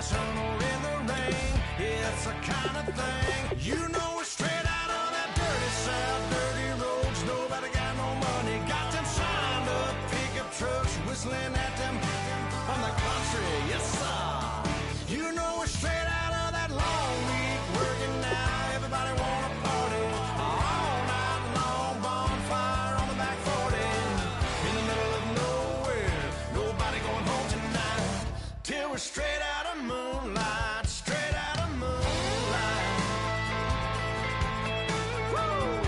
sun or in the rain. It's the kind of thing, you know, we're straight out of that dirty south, dirty roads. Nobody got no money, got them signed up pickup trucks, whistling at them from the country. Yes, sir. You know, we're straight out of that long week, working now. Everybody wanna party all night long, bonfire on the back 40, in the middle of nowhere. Nobody going home tonight till we're straight out of moonlight, straight out of moonlight. Woo!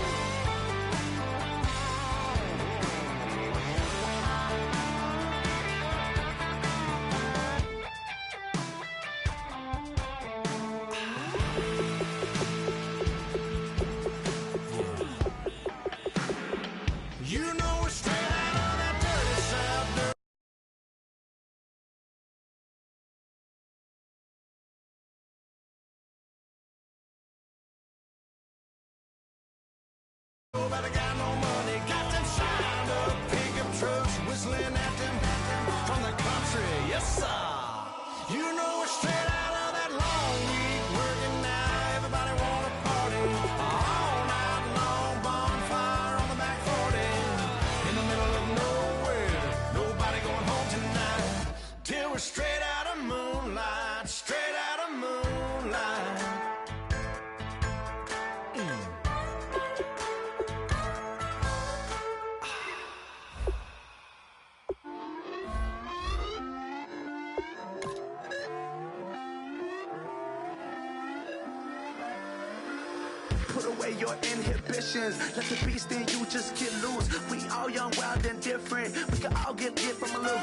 You know we're straight out of that dirty south, dirty. Nobody got no money, got them signed up pickup trucks, whistling at them from the country. Yes, sir. You know we're straight out of that long week, working now. Everybody wanna party all night long, bonfire on the back 40, in the middle of nowhere. Nobody going home tonight till we're straight out of moonlight, straight out of moonlight. Put away your inhibitions, let the beast in you just get loose. We all young, wild, and different. We can all get from a little.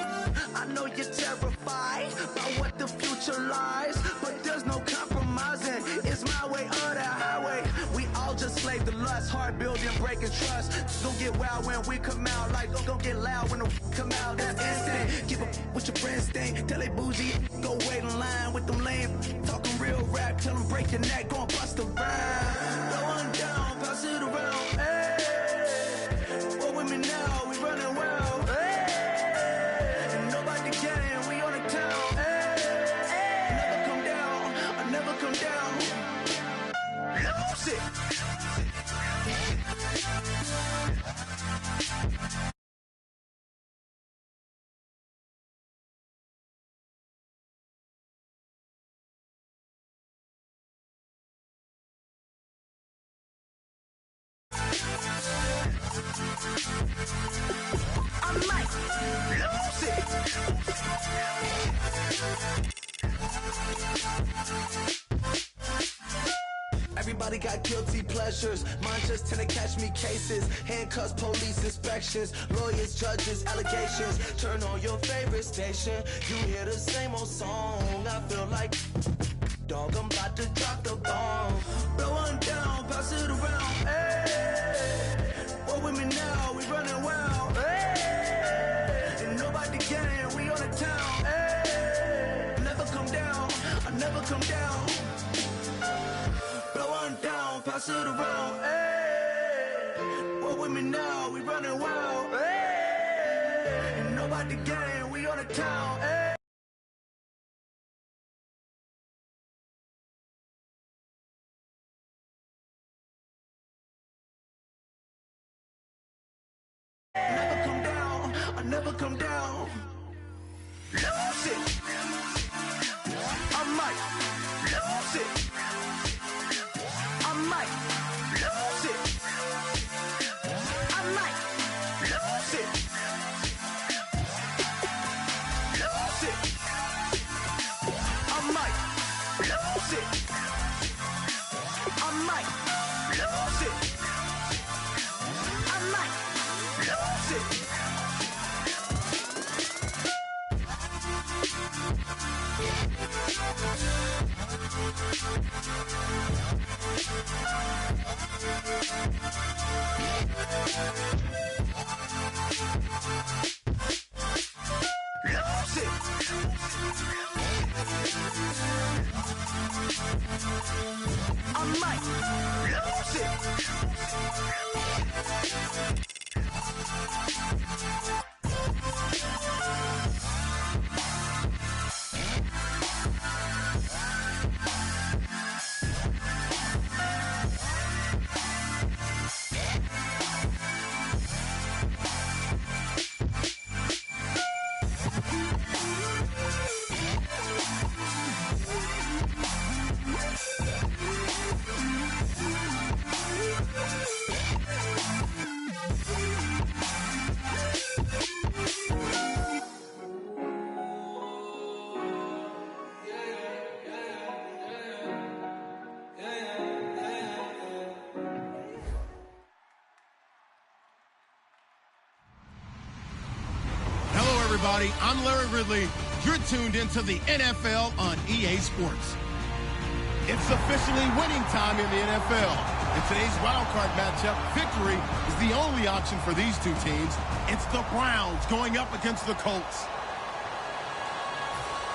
I know you're terrified by what the future lies, but there's no compromising. It's my way or the highway. We all just slave to lust, hard building, breaking trust. Don't get wild when we come out, like don't get loud when the come out. That's instant. Keep up with your friends thing. Tell they bougie, go wait in line with them lame. Talking real rap, tell them break your neck, go and bust a rhyme. Going down, pass it around. Hey, what with me now? We running wild. Hey, and nobody can. We on the town. Hey, I never come down. I never come down. Lose it. I might lose it. Everybody got guilty pleasures. Mine just tend to catch me cases. Handcuffs, police inspections, lawyers, judges, allegations. Turn on your favorite station. You hear the same old song. I feel like, dog, I'm about to drop the bomb. Blow one down, pass it around. Hey, what with me now? We running wild. Hey, and nobody can. We on the town. Hey, never come down. I never come down. Blow one down, pass it around. Hey, what with me now? We running wild. Hey, and nobody can. We on the town. Hey. Never come down, I never come down. Lose it. I might lose it. I might lose it. I might lose it. Lose it. I might lose it. I might lose it. I might lose it. everybody. I'm Larry Ridley. You're tuned into the NFL on EA Sports. It's officially winning time in the NFL. In today's wildcard matchup, victory is the only option for these two teams. It's the Browns going up against the Colts.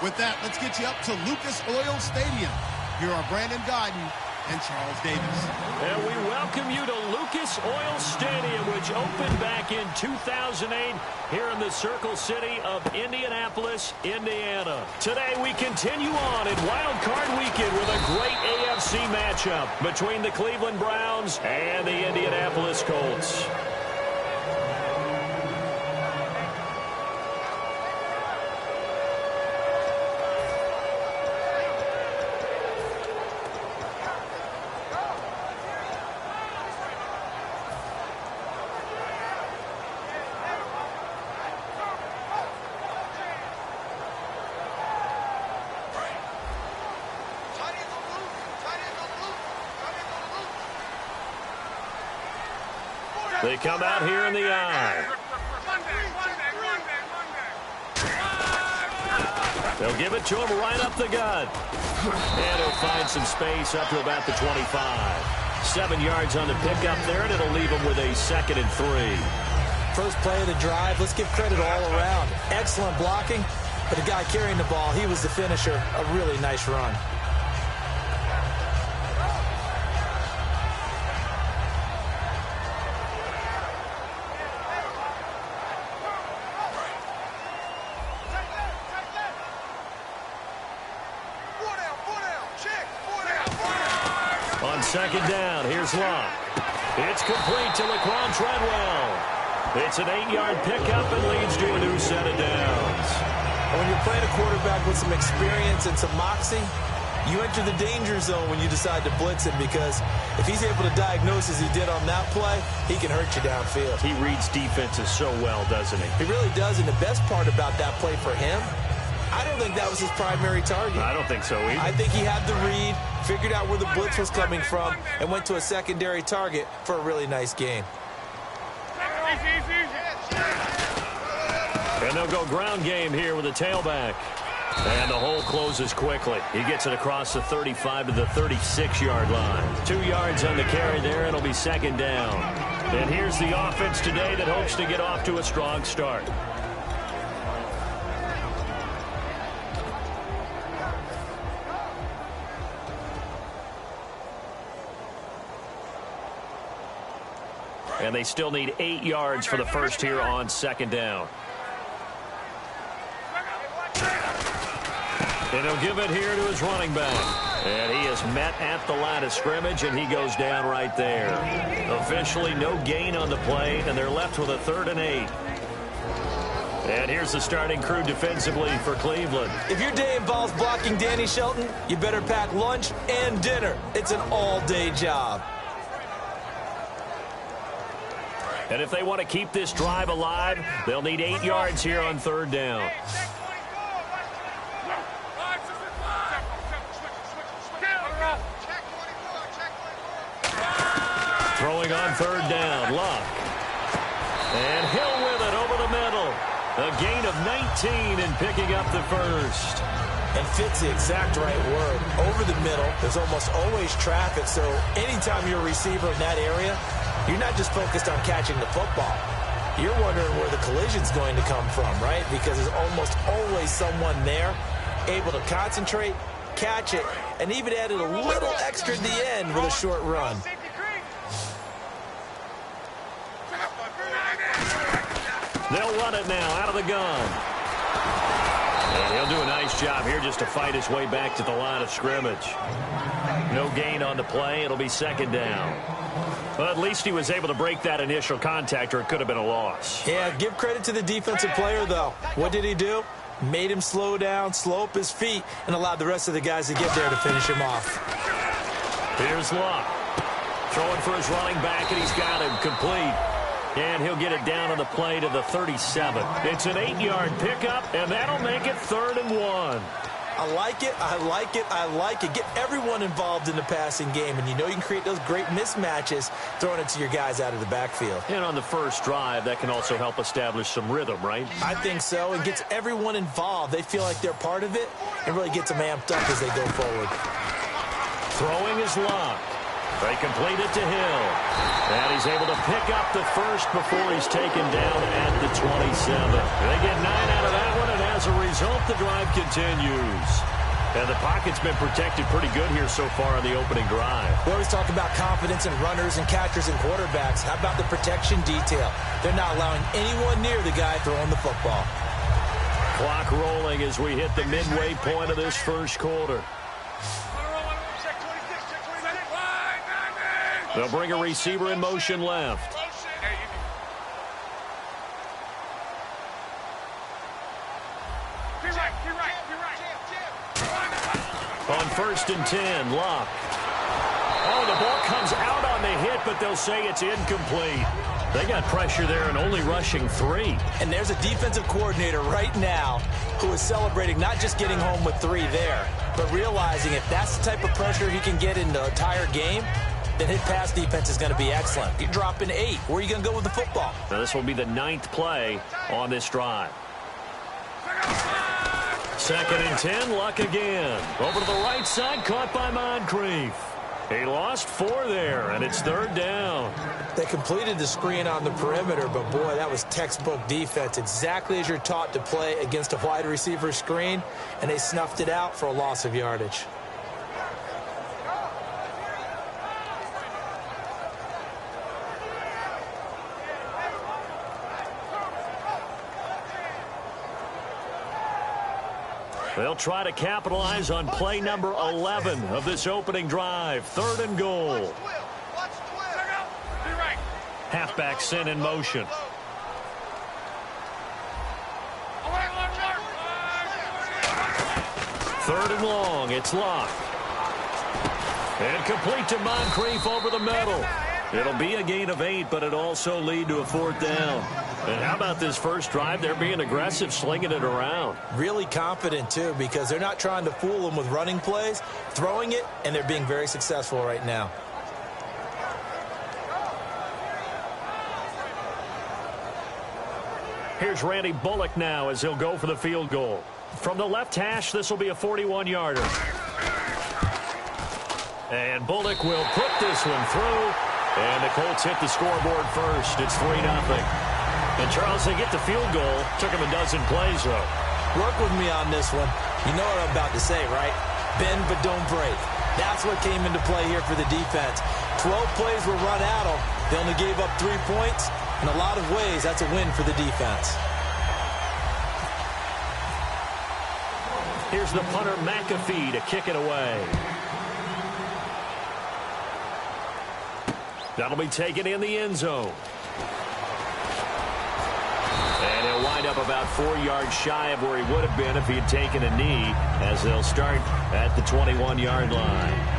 With that, let's get you up to Lucas Oil Stadium. Here are Brandon Guyton and Charles Davis. And we welcome you to Lucas Oil Stadium, which opened back in 2008 here in the Circle City of Indianapolis, Indiana. Today we continue on in Wild Card Weekend with a great AFC matchup between the Cleveland Browns and the Indianapolis Colts. They come out here in the eye. They'll give it to him right up the gut. And he'll find some space up to about the 25. 7 yards on the pickup there, and it'll leave him with a 2nd and 3. First play of the drive, let's give credit all around. Excellent blocking, but the guy carrying the ball, he was the finisher. A really nice run. On 2nd down, here's Locke. It's complete to Laquan Treadwell. It's an 8-yard pickup and leads to a new set of downs. When you're playing a quarterback with some experience and some moxie, you enter the danger zone when you decide to blitz him, because if he's able to diagnose as he did on that play, he can hurt you downfield. He reads defenses so well, doesn't he? He really does, and the best part about that play for him, I don't think that was his primary target. I don't think so either. I think he had the read, figured out where the blitz was coming from, and went to a secondary target for a really nice gain. And they'll go ground game here with a tailback. And the hole closes quickly. He gets it across the 35 to the 36-yard line. 2 yards on the carry there, and it'll be 2nd down. And here's the offense today that hopes to get off to a strong start. And they still need 8 yards for the first here on 2nd down. And he'll give it here to his running back. And he is met at the line of scrimmage, and he goes down right there. Officially no gain on the play, and they're left with a 3rd and 8. And here's the starting crew defensively for Cleveland. If your day involves blocking Danny Shelton, you better pack lunch and dinner. It's an all-day job. And if they want to keep this drive alive, they'll need 8 yards here on 3rd down. Throwing on 3rd down, Luck. And Hill with it over the middle. A gain of 19 and picking up the first. And fits the exact right word. Over the middle, there's almost always traffic, so anytime you're a receiver in that area, you're not just focused on catching the football. You're wondering where the collision's going to come from, right? Because there's almost always someone there able to concentrate, catch it, and even added a little extra at the end with a short run. They'll run it now out of the gun. And he'll do a nice job here just to fight his way back to the line of scrimmage. No gain on the play. It'll be 2nd down. Well, at least he was able to break that initial contact, or it could have been a loss. Yeah, give credit to the defensive player, though. What did he do? Made him slow down, slow up his feet, and allowed the rest of the guys to get there to finish him off. Here's Luck. Throwing for his running back, and he's got him complete. And he'll get it down on the play to the 37. It's an 8-yard pickup, and that'll make it 3rd and 1. I like it, I like it, I like it. Get everyone involved in the passing game, and you know you can create those great mismatches throwing it to your guys out of the backfield. And on the first drive, that can also help establish some rhythm, right? I think so. It gets everyone involved. They feel like they're part of it and really gets them amped up as they go forward. Throwing is locked. They complete it to Hill. And he's able to pick up the first before he's taken down at the 27. They get 9 out of that one, and as a result, the drive continues. And the pocket's been protected pretty good here so far on the opening drive. We always talk about confidence in runners and catchers and quarterbacks. How about the protection detail? They're not allowing anyone near the guy throwing the football. Clock rolling as we hit the midway point of this first quarter. They'll bring a receiver in motion left. On 1st and 10, Locke. Oh, the ball comes out on the hit, but they'll say it's incomplete. They got pressure there and only rushing 3. And there's a defensive coordinator right now who is celebrating not just getting home with 3 there, but realizing if that's the type of pressure he can get in the entire game, then his pass defense is going to be excellent. You're dropping 8. Where are you going to go with the football? Now, this will be the 9th play on this drive. 2nd and 10, Luck again. Over to the right side, caught by Moncrief. He lost 4 there, and it's 3rd down. They completed the screen on the perimeter, but boy, that was textbook defense. Exactly as you're taught to play against a wide receiver screen, and they snuffed it out for a loss of yardage. They'll try to capitalize on play number 11 of this opening drive. 3rd and goal. Halfback sent in motion. 3rd and long. It's Locke. And complete to Moncrief over the middle. It'll be a gain of 8, but it'll also lead to a 4th down. And how about this first drive? They're being aggressive, slinging it around. Really confident, too, because they're not trying to fool them with running plays, throwing it, and they're being very successful right now. Here's Randy Bullock now as he'll go for the field goal. From the left hash, this will be a 41-yarder. And Bullock will put this one through. And the Colts hit the scoreboard first. It's 3-0. And, Charles, they get the field goal. Took them a dozen plays, though. Work with me on this one. You know what I'm about to say, right? Bend but don't break. That's what came into play here for the defense. 12 plays were run at them. They only gave up 3 points. In a lot of ways, that's a win for the defense. Here's the punter, McAfee, to kick it away. That'll be taken in the end zone. And he'll wind up about 4 yards shy of where he would have been if he had taken a knee, as they'll start at the 21-yard line.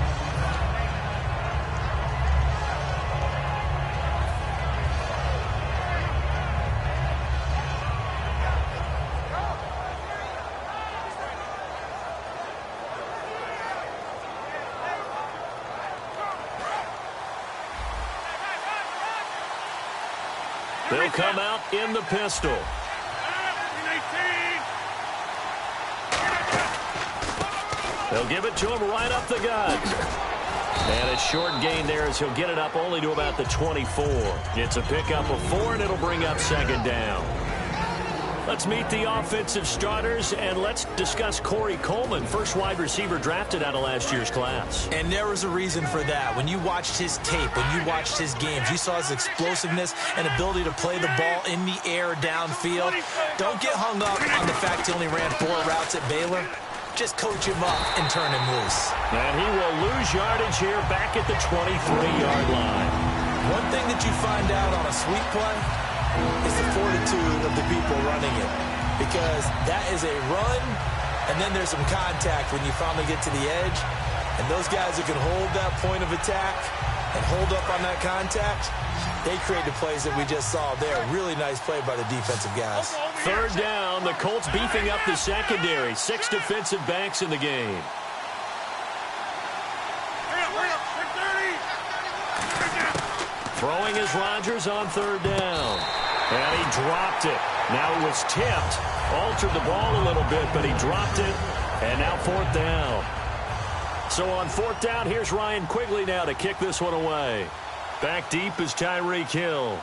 They'll come out in the pistol. They'll give it to him right up the gut. And a short gain there as he'll get it up only to about the 24. It's a pickup of 4, and it'll bring up 2nd down. Let's meet the offensive starters, and let's discuss Corey Coleman, first wide receiver drafted out of last year's class. And there was a reason for that. When you watched his tape, when you watched his games, you saw his explosiveness and ability to play the ball in the air downfield. Don't get hung up on the fact he only ran 4 routes at Baylor. Just coach him up and turn him loose. And he will lose yardage here back at the 23-yard line. One thing that you find out on a sweep play is the fortitude of the people running it. Because that is a run, and then there's some contact when you finally get to the edge. And those guys who can hold that point of attack and hold up on that contact, They created plays that we just saw there. Really nice play by the defensive guys. Third down, the Colts beefing up the secondary. 6 defensive backs in the game. Throwing is Rodgers on third down. And he dropped it. Now it was tipped. Altered the ball a little bit, but he dropped it. And now fourth down. So on fourth down, here's Ryan Quigley now to kick this one away. Back deep is Tyreek Hill.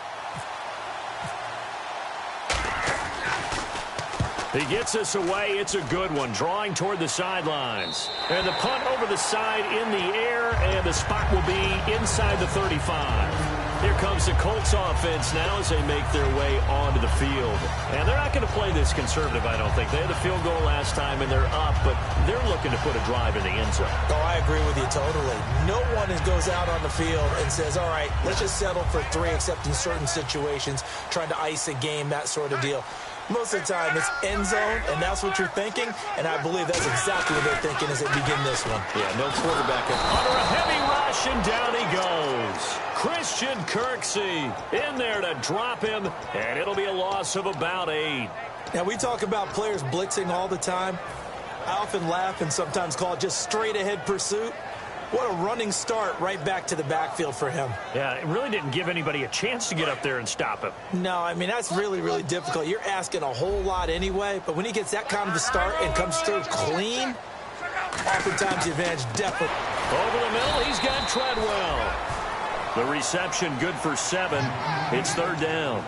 He gets us away. It's a good one. Drawing toward the sidelines. And the punt over the side in the air, and the spot will be inside the 35. Here comes the Colts offense now as they make their way onto the field. And they're not going to play this conservative, I don't think. They had a field goal last time, and they're up, but they're looking to put a drive in the end zone. Oh, I agree with you totally. No one goes out on the field and says, all right, let's just settle for 3, except in certain situations, trying to ice a game, that sort of deal. Most of the time, it's end zone, and that's what you're thinking, and I believe that's exactly what they're thinking as they begin this one. Yeah, no quarterback. Under a heavy rush, and down he goes. Christian Kirksey in there to drop him, and it'll be a loss of about 8. Now, we talk about players blitzing all the time. I often laugh and sometimes call it just straight-ahead pursuit. What a running start right back to the backfield for him. Yeah, it really didn't give anybody a chance to get up there and stop him. No, I mean, that's really, really difficult. You're asking a whole lot anyway, but when he gets that kind of a start and comes through clean, oftentimes the advantage definitely. Over the middle, he's got Treadwell. The reception good for 7. It's third down.